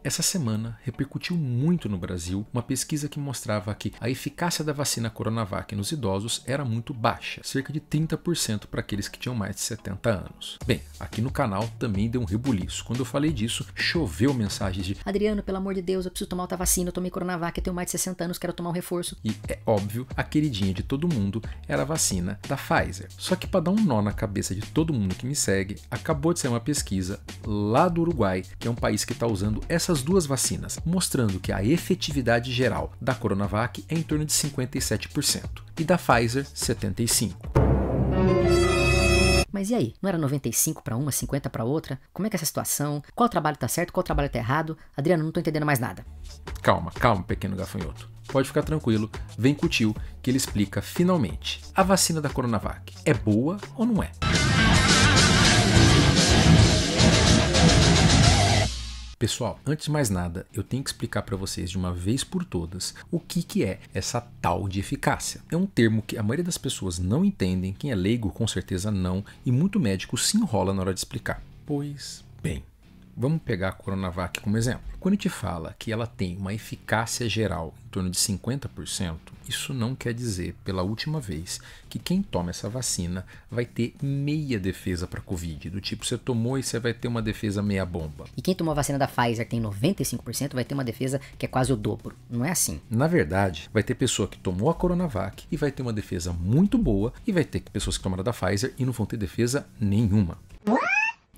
Essa semana repercutiu muito no Brasil uma pesquisa que mostrava que a eficácia da vacina Coronavac nos idosos era muito baixa, cerca de 30% para aqueles que tinham mais de 70 anos. Bem, aqui no canal também deu um rebuliço. Quando eu falei disso, choveu mensagens de Adriano, pelo amor de Deus, eu preciso tomar outra vacina, eu tomei Coronavac, eu tenho mais de 60 anos, quero tomar um reforço. E é óbvio, a queridinha de todo mundo era a vacina da Pfizer. Só que para dar um nó na cabeça de todo mundo que me segue, acabou de sair uma pesquisa lá do Uruguai, que é um país que está usando essas duas vacinas, mostrando que a efetividade geral da Coronavac é em torno de 57% e da Pfizer 75%. Mas e aí? Não era 95 para uma, 50 para outra? Como é que é essa situação? Qual trabalho tá certo, qual trabalho tá errado? Adriano, não tô entendendo mais nada. Calma, pequeno gafanhoto. Pode ficar tranquilo, vem com o tio que ele explica finalmente. A vacina da Coronavac é boa ou não é? Pessoal, antes de mais nada, eu tenho que explicar para vocês de uma vez por todas o que é essa tal de eficácia. É um termo que a maioria das pessoas não entendem, quem é leigo com certeza não, e muito médico se enrola na hora de explicar. Pois bem, vamos pegar a Coronavac como exemplo. Quando a gente fala que ela tem uma eficácia geral em torno de 50%, isso não quer dizer, pela última vez, que quem toma essa vacina vai ter meia defesa para Covid. Do tipo, você tomou e você vai ter uma defesa meia bomba. E quem tomou a vacina da Pfizer tem 95%, vai ter uma defesa que é quase o dobro. Não é assim. Na verdade, vai ter pessoa que tomou a Coronavac e vai ter uma defesa muito boa, e vai ter pessoas que tomaram da Pfizer e não vão ter defesa nenhuma.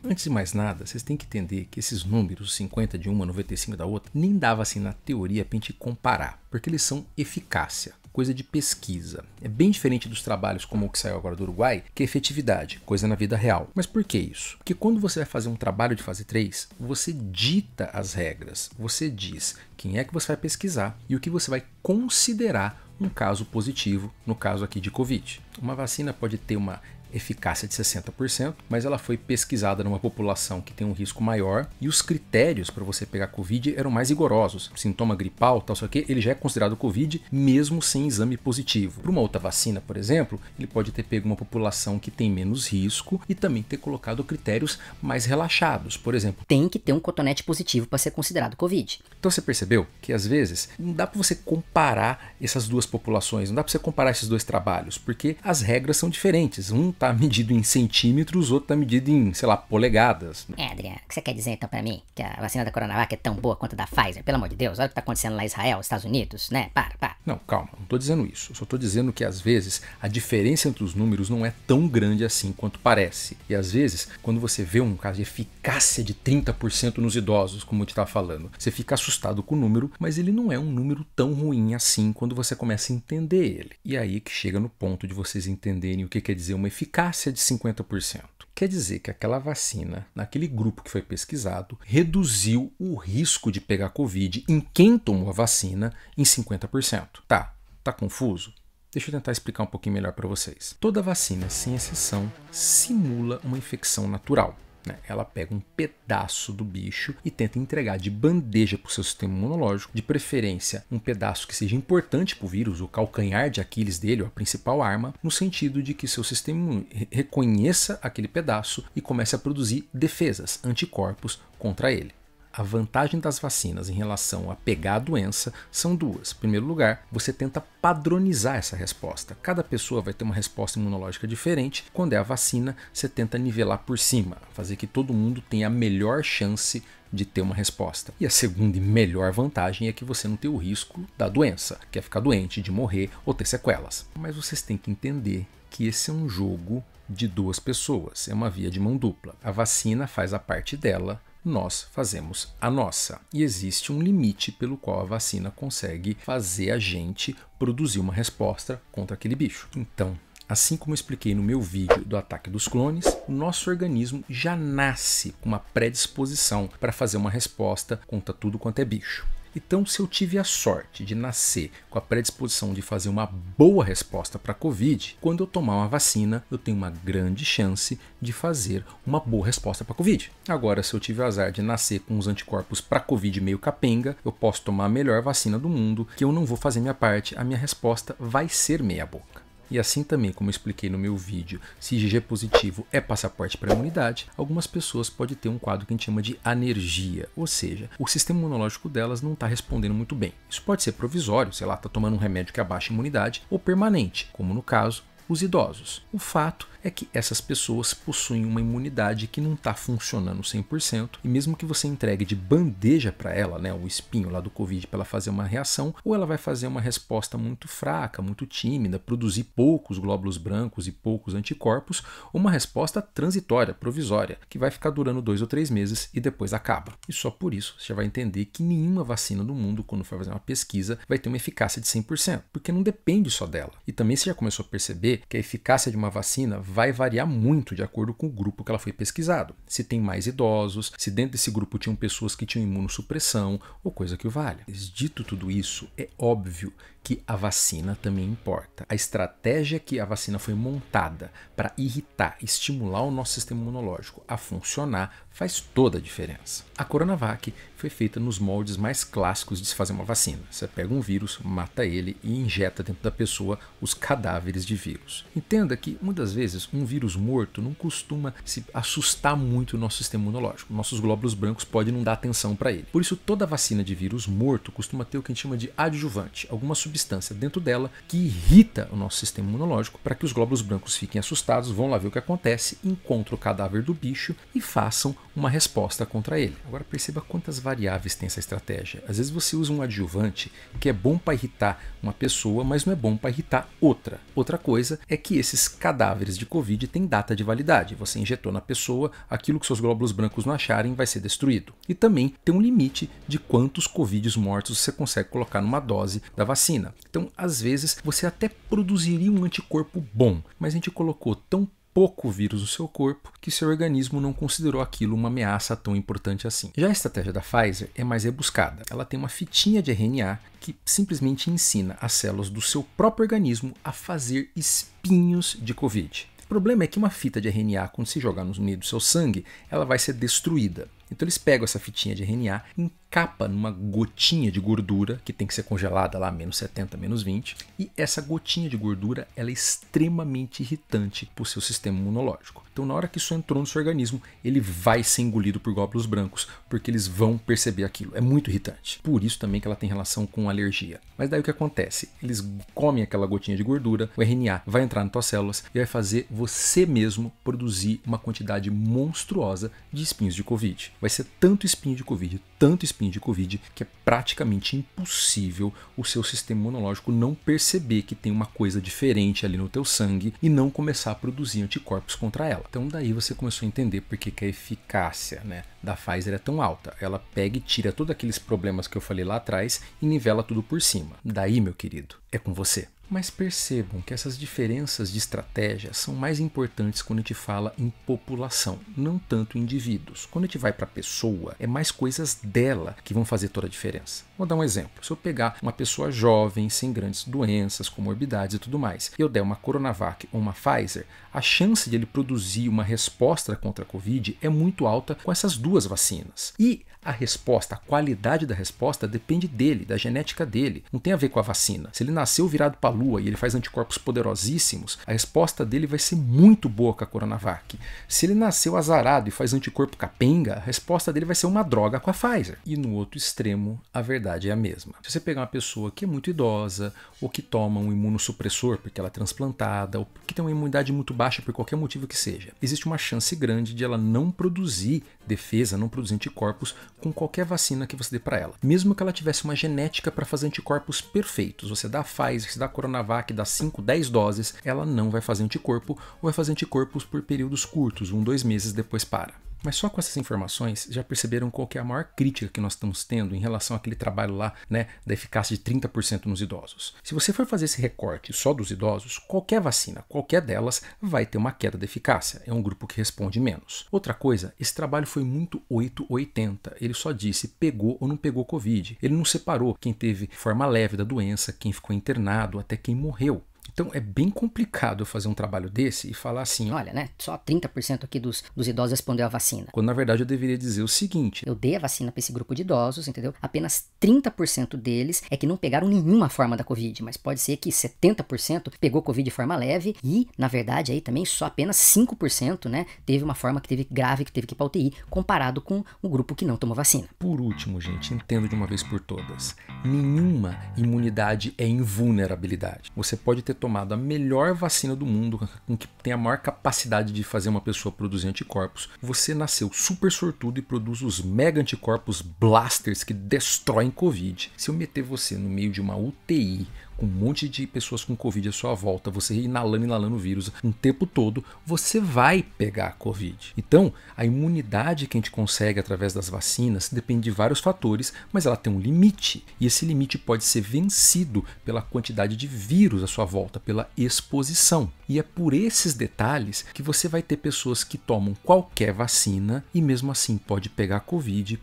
Antes de mais nada, vocês têm que entender que esses números, 50 de uma, 95 da outra, nem dava assim na teoria pra gente comparar, porque eles são eficácia, coisa de pesquisa. É bem diferente dos trabalhos como o que saiu agora do Uruguai, que é efetividade, coisa na vida real. Mas por que isso? Porque quando você vai fazer um trabalho de fase 3, você dita as regras, você diz quem é que você vai pesquisar e o que você vai considerar um caso positivo, no caso aqui de Covid. Uma vacina pode ter uma eficácia de 60%, mas ela foi pesquisada numa população que tem um risco maior e os critérios para você pegar Covid eram mais rigorosos. Sintoma gripal, tal, só que ele já é considerado Covid mesmo sem exame positivo. Para uma outra vacina, por exemplo, ele pode ter pego uma população que tem menos risco e também ter colocado critérios mais relaxados. Por exemplo, tem que ter um cotonete positivo para ser considerado Covid. Então você percebeu que às vezes não dá para você comparar essas duas populações, não dá para você comparar esses dois trabalhos, porque as regras são diferentes. Um tá medido em centímetros, o outro tá medido em, sei lá, polegadas. Adriano, o que você quer dizer então pra mim? Que a vacina da Coronavac é tão boa quanto a da Pfizer? Pelo amor de Deus, olha o que tá acontecendo lá em Israel, Estados Unidos, né? Para. Não, calma, não tô dizendo isso. Eu só tô dizendo que às vezes a diferença entre os números não é tão grande assim quanto parece. E às vezes, quando você vê um caso de eficácia de 30% nos idosos, como eu te tava falando, você fica assustado com o número, mas ele não é um número tão ruim assim quando você começa a entender ele. E aí que chega no ponto de vocês entenderem o que quer dizer uma eficácia de 50%. Quer dizer que aquela vacina, naquele grupo que foi pesquisado, reduziu o risco de pegar Covid em quem tomou a vacina em 50%. Tá confuso? Deixa eu tentar explicar um pouquinho melhor para vocês. Toda vacina, sem exceção, simula uma infecção natural. Ela pega um pedaço do bicho e tenta entregar de bandeja para o seu sistema imunológico, de preferência um pedaço que seja importante para o vírus, o calcanhar de Aquiles dele, a principal arma, no sentido de que seu sistema imune reconheça aquele pedaço e comece a produzir defesas, anticorpos contra ele. A vantagem das vacinas em relação a pegar a doença são duas. Em primeiro lugar, você tenta padronizar essa resposta. Cada pessoa vai ter uma resposta imunológica diferente. Quando é a vacina, você tenta nivelar por cima, fazer que todo mundo tenha a melhor chance de ter uma resposta. E a segunda e melhor vantagem é que você não tem o risco da doença, que é ficar doente, de morrer ou ter sequelas. Mas vocês têm que entender que esse é um jogo de duas pessoas, é uma via de mão dupla. A vacina faz a parte dela, nós fazemos a nossa. E existe um limite pelo qual a vacina consegue fazer a gente produzir uma resposta contra aquele bicho. Então, assim como eu expliquei no meu vídeo do ataque dos clones, o nosso organismo já nasce com uma predisposição para fazer uma resposta contra tudo quanto é bicho. Então, se eu tive a sorte de nascer com a predisposição de fazer uma boa resposta para a Covid, quando eu tomar uma vacina, eu tenho uma grande chance de fazer uma boa resposta para a Covid. Agora, se eu tive o azar de nascer com os anticorpos para a Covid meio capenga, eu posso tomar a melhor vacina do mundo, que eu não vou fazer minha parte, a minha resposta vai ser meia boca. E assim também, como eu expliquei no meu vídeo, se IgG positivo é passaporte para a imunidade, algumas pessoas podem ter um quadro que a gente chama de anergia, ou seja, o sistema imunológico delas não está respondendo muito bem. Isso pode ser provisório, sei lá, está tomando um remédio que abaixa a imunidade, ou permanente, como no caso os idosos. O fato é que essas pessoas possuem uma imunidade que não está funcionando 100%, e mesmo que você entregue de bandeja para ela, o espinho lá do Covid para ela fazer uma reação, ou ela vai fazer uma resposta muito fraca, muito tímida, produzir poucos glóbulos brancos e poucos anticorpos, ou uma resposta transitória, provisória, que vai ficar durando 2 ou 3 meses e depois acaba. E só por isso você já vai entender que nenhuma vacina do mundo, quando for fazer uma pesquisa, vai ter uma eficácia de 100%, porque não depende só dela. E também você já começou a perceber que a eficácia de uma vacina vai variar muito de acordo com o grupo que ela foi pesquisado. Se tem mais idosos, se dentro desse grupo tinham pessoas que tinham imunossupressão ou coisa que o valha. Dito tudo isso, é óbvio que a vacina também importa. A estratégia que a vacina foi montada para irritar, estimular o nosso sistema imunológico a funcionar faz toda a diferença. A Coronavac foi feita nos moldes mais clássicos de se fazer uma vacina. Você pega um vírus, mata ele e injeta dentro da pessoa os cadáveres de vírus. Entenda que muitas vezes um vírus morto não costuma se assustar muito o nosso sistema imunológico. Nossos glóbulos brancos podem não dar atenção para ele. Por isso toda vacina de vírus morto costuma ter o que a gente chama de adjuvante, alguma substância dentro dela que irrita o nosso sistema imunológico para que os glóbulos brancos fiquem assustados, vão lá ver o que acontece, encontram o cadáver do bicho e façam uma resposta contra ele. Agora perceba quantas variáveis tem essa estratégia. Às vezes você usa um adjuvante que é bom para irritar uma pessoa, mas não é bom para irritar outra. Outra coisa é que esses cadáveres de Covid têm data de validade. Você injetou na pessoa, aquilo que seus glóbulos brancos não acharem vai ser destruído. E também tem um limite de quantos Covids mortos você consegue colocar numa dose da vacina. Então, às vezes, você até produziria um anticorpo bom, mas a gente colocou tão pouco vírus no seu corpo que seu organismo não considerou aquilo uma ameaça tão importante assim. Já a estratégia da Pfizer é mais rebuscada. Ela tem uma fitinha de RNA que simplesmente ensina as células do seu próprio organismo a fazer espinhos de Covid. O problema é que uma fita de RNA, quando se jogar no meio do seu sangue, ela vai ser destruída. Então eles pegam essa fitinha de RNA, encapa numa gotinha de gordura, que tem que ser congelada lá a menos 70, menos 20, e essa gotinha de gordura ela é extremamente irritante para o seu sistema imunológico. Então na hora que isso entrou no seu organismo, ele vai ser engolido por glóbulos brancos, porque eles vão perceber aquilo. É muito irritante. Por isso também que ela tem relação com alergia. Mas daí o que acontece? Eles comem aquela gotinha de gordura, o RNA vai entrar nas tuas células e vai fazer você mesmo produzir uma quantidade monstruosa de espinhos de Covid. Vai ser tanto espinho de Covid, que é praticamente impossível o seu sistema imunológico não perceber que tem uma coisa diferente ali no teu sangue e não começar a produzir anticorpos contra ela. Então daí você começou a entender por que a eficácia da Pfizer é tão alta. Ela pega e tira todos aqueles problemas que eu falei lá atrás e nivela tudo por cima. Daí, meu querido, é com você. Mas percebam que essas diferenças de estratégia são mais importantes quando a gente fala em população, não tanto em indivíduos. Quando a gente vai para a pessoa, é mais coisas dela que vão fazer toda a diferença. Vou dar um exemplo. Se eu pegar uma pessoa jovem, sem grandes doenças, comorbidades e tudo mais, e eu der uma Coronavac ou uma Pfizer, a chance de ele produzir uma resposta contra a Covid é muito alta com essas duas vacinas. E a resposta, a qualidade da resposta depende dele, da genética dele. Não tem a ver com a vacina. Se ele nasceu virado para a lua e ele faz anticorpos poderosíssimos, a resposta dele vai ser muito boa com a Coronavac. Se ele nasceu azarado e faz anticorpo capenga, a resposta dele vai ser uma droga com a Pfizer. E no outro extremo, a verdade é a mesma. Se você pegar uma pessoa que é muito idosa, ou que toma um imunossupressor porque ela é transplantada, ou que tem uma imunidade muito baixa por qualquer motivo que seja, existe uma chance grande de ela não produzir defesa, não produzir anticorpos com qualquer vacina que você dê para ela. Mesmo que ela tivesse uma genética para fazer anticorpos perfeitos, você dá a Pfizer, você dá a Coronavac, dá 5, 10 doses, ela não vai fazer anticorpo ou vai fazer anticorpos por períodos curtos, 1, 2 meses, depois para. Mas só com essas informações, já perceberam qual que é a maior crítica que nós estamos tendo em relação àquele trabalho lá, da eficácia de 30% nos idosos. Se você for fazer esse recorte só dos idosos, qualquer vacina, qualquer delas, vai ter uma queda de eficácia. É um grupo que responde menos. Outra coisa, esse trabalho foi muito 880. Ele só disse pegou ou não pegou Covid. Ele não separou quem teve forma leve da doença, quem ficou internado, até quem morreu. Então é bem complicado eu fazer um trabalho desse e falar assim, Olha, né? Só 30% aqui dos idosos respondeu à vacina. quando na verdade eu deveria dizer o seguinte: Eu dei a vacina para esse grupo de idosos, entendeu? Apenas 30% deles é que não pegaram nenhuma forma da Covid, mas pode ser que 70% pegou Covid de forma leve e, na verdade, aí também só apenas 5%, né, teve uma forma que teve grave, que teve que ir para UTI, comparado com o grupo que não tomou vacina. Por último, gente, entendo de uma vez por todas, nenhuma imunidade é invulnerabilidade. Você pode ter tomado a melhor vacina do mundo, com que tem a maior capacidade de fazer uma pessoa produzir anticorpos. Você nasceu super sortudo e produz os mega anticorpos blasters que destroem Covid. Se eu meter você no meio de uma UTI, com um monte de pessoas com Covid à sua volta, você inalando o vírus o tempo todo, você vai pegar Covid. Então, a imunidade que a gente consegue através das vacinas depende de vários fatores, mas ela tem um limite. E esse limite pode ser vencido pela quantidade de vírus à sua volta, pela exposição. E é por esses detalhes que você vai ter pessoas que tomam qualquer vacina e mesmo assim pode pegar Covid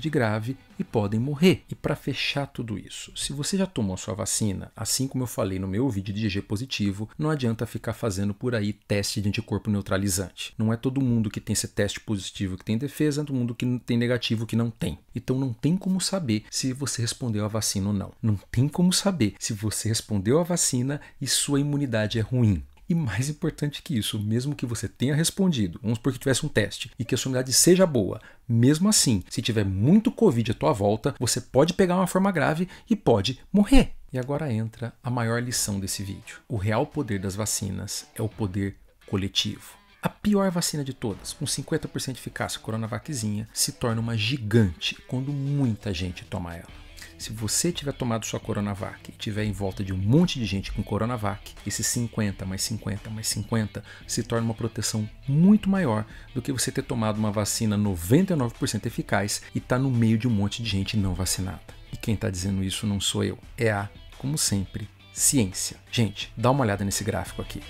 grave e podem morrer. E para fechar tudo isso, se você já tomou a sua vacina, assim como eu falei no meu vídeo de IgG positivo, não adianta ficar fazendo por aí teste de anticorpo neutralizante. Não é todo mundo que tem esse teste positivo que tem defesa, é todo mundo que tem negativo que não tem. Então não tem como saber se você respondeu à vacina ou não. Não tem como saber se você respondeu à vacina e sua imunidade é ruim. E mais importante que isso, mesmo que você tenha respondido, vamos supor que tivesse um teste e que a sua imunidade seja boa, mesmo assim, se tiver muito Covid à tua volta, você pode pegar uma forma grave e pode morrer. E agora entra a maior lição desse vídeo. O real poder das vacinas é o poder coletivo. A pior vacina de todas, com 50% de eficácia, a Coronavaczinha, se torna uma gigante quando muita gente toma ela. Se você tiver tomado sua Coronavac e tiver em volta de um monte de gente com Coronavac, esses 50 mais 50 mais 50 se torna uma proteção muito maior do que você ter tomado uma vacina 99% eficaz e estar no meio de um monte de gente não vacinada. E quem está dizendo isso não sou eu, é a, como sempre, ciência. Gente, dá uma olhada nesse gráfico aqui.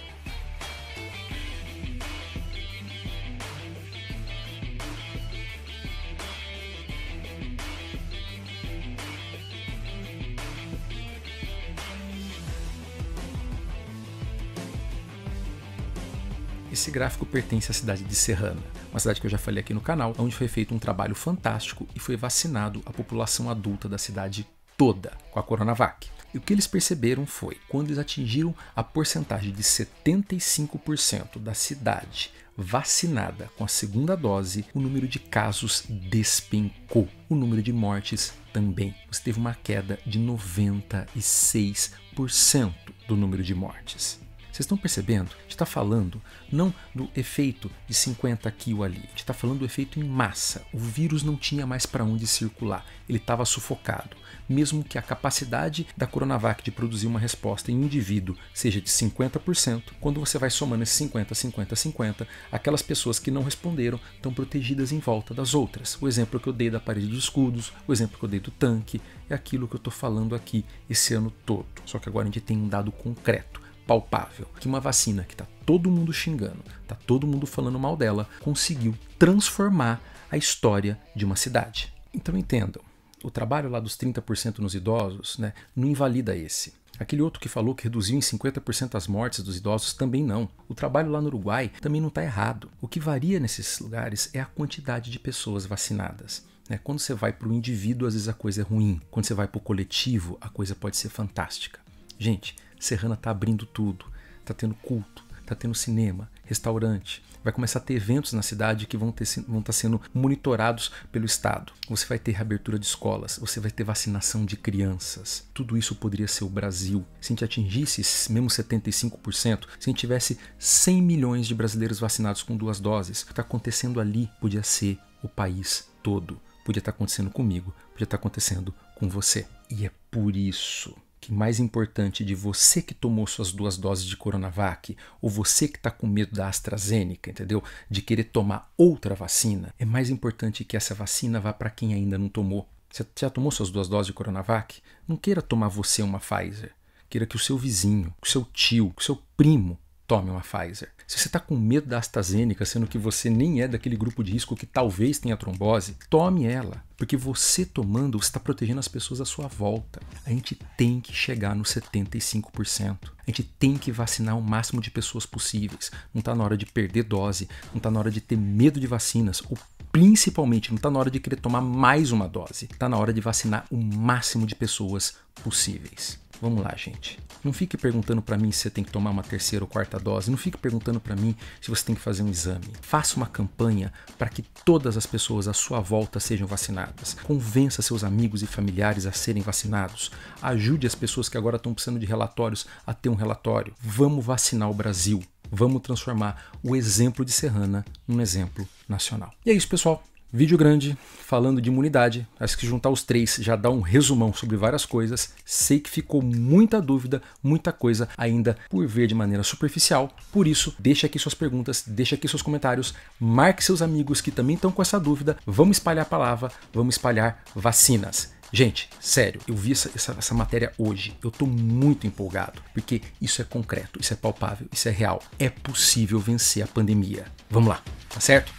Esse gráfico pertence à cidade de Serrana, uma cidade que eu já falei aqui no canal, onde foi feito um trabalho fantástico e foi vacinado a população adulta da cidade toda com a Coronavac. E o que eles perceberam foi, quando eles atingiram a porcentagem de 75% da cidade vacinada com a segunda dose, o número de casos despencou. O número de mortes também. Você teve uma queda de 96% do número de mortes. Vocês estão percebendo? A gente está falando não do efeito de 50 aqui ou ali, a gente está falando do efeito em massa. O vírus não tinha mais para onde circular, ele estava sufocado. Mesmo que a capacidade da Coronavac de produzir uma resposta em um indivíduo seja de 50%, quando você vai somando esses 50, 50, 50, aquelas pessoas que não responderam estão protegidas em volta das outras. O exemplo que eu dei da parede dos escudos, o exemplo que eu dei do tanque, é aquilo que eu estou falando aqui esse ano todo. Só que agora a gente tem um dado concreto, palpável, que uma vacina que está todo mundo xingando, está todo mundo falando mal dela, conseguiu transformar a história de uma cidade. Então entendam, o trabalho lá dos 30% nos idosos, né, não invalida esse. Aquele outro que falou que reduziu em 50% as mortes dos idosos também não. O trabalho lá no Uruguai também não está errado. O que varia nesses lugares é a quantidade de pessoas vacinadas. Quando você vai para o indivíduo, às vezes a coisa é ruim. Quando você vai para o coletivo, a coisa pode ser fantástica. Gente, Serrana está abrindo tudo, está tendo culto, está tendo cinema, restaurante, vai começar a ter eventos na cidade que vão estar sendo monitorados pelo Estado. Você vai ter reabertura de escolas, você vai ter vacinação de crianças. Tudo isso poderia ser o Brasil. Se a gente atingisse esses mesmo 75%, se a gente tivesse 100 milhões de brasileiros vacinados com 2 doses, o que está acontecendo ali podia ser o país todo. Podia estar acontecendo comigo, podia estar acontecendo com você. E é por isso que mais importante de você que tomou suas 2 doses de Coronavac ou você que está com medo da AstraZeneca, entendeu? De querer tomar outra vacina, é mais importante que essa vacina vá para quem ainda não tomou. Você já tomou suas 2 doses de Coronavac? Não queira tomar você uma Pfizer. Queira que o seu vizinho, que o seu tio, que o seu primo tome uma Pfizer. Se você está com medo da AstraZeneca, sendo que você nem é daquele grupo de risco que talvez tenha trombose, tome ela. Porque você tomando, você está protegendo as pessoas à sua volta. A gente tem que chegar nos 75%. A gente tem que vacinar o máximo de pessoas possíveis. Não está na hora de perder dose, não está na hora de ter medo de vacinas, ou principalmente não está na hora de querer tomar mais uma dose. Está na hora de vacinar o máximo de pessoas possíveis. Vamos lá, gente. Não fique perguntando para mim se você tem que tomar uma terceira ou quarta dose. Não fique perguntando para mim se você tem que fazer um exame. Faça uma campanha para que todas as pessoas à sua volta sejam vacinadas. Convença seus amigos e familiares a serem vacinados. Ajude as pessoas que agora estão precisando de relatórios a ter um relatório. Vamos vacinar o Brasil. Vamos transformar o exemplo de Serrana num exemplo nacional. E é isso, pessoal. Vídeo grande, falando de imunidade. Acho que juntar os três já dá um resumão sobre várias coisas. Sei que ficou muita dúvida, muita coisa ainda por ver de maneira superficial. Por isso, deixa aqui suas perguntas, deixa aqui seus comentários, marque seus amigos que também estão com essa dúvida. Vamos espalhar a palavra, vamos espalhar vacinas. Gente, sério, eu vi essa matéria hoje, eu tô muito empolgado, porque isso é concreto, isso é palpável, isso é real. É possível vencer a pandemia. Vamos lá, tá certo?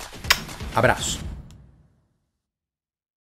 Abraço!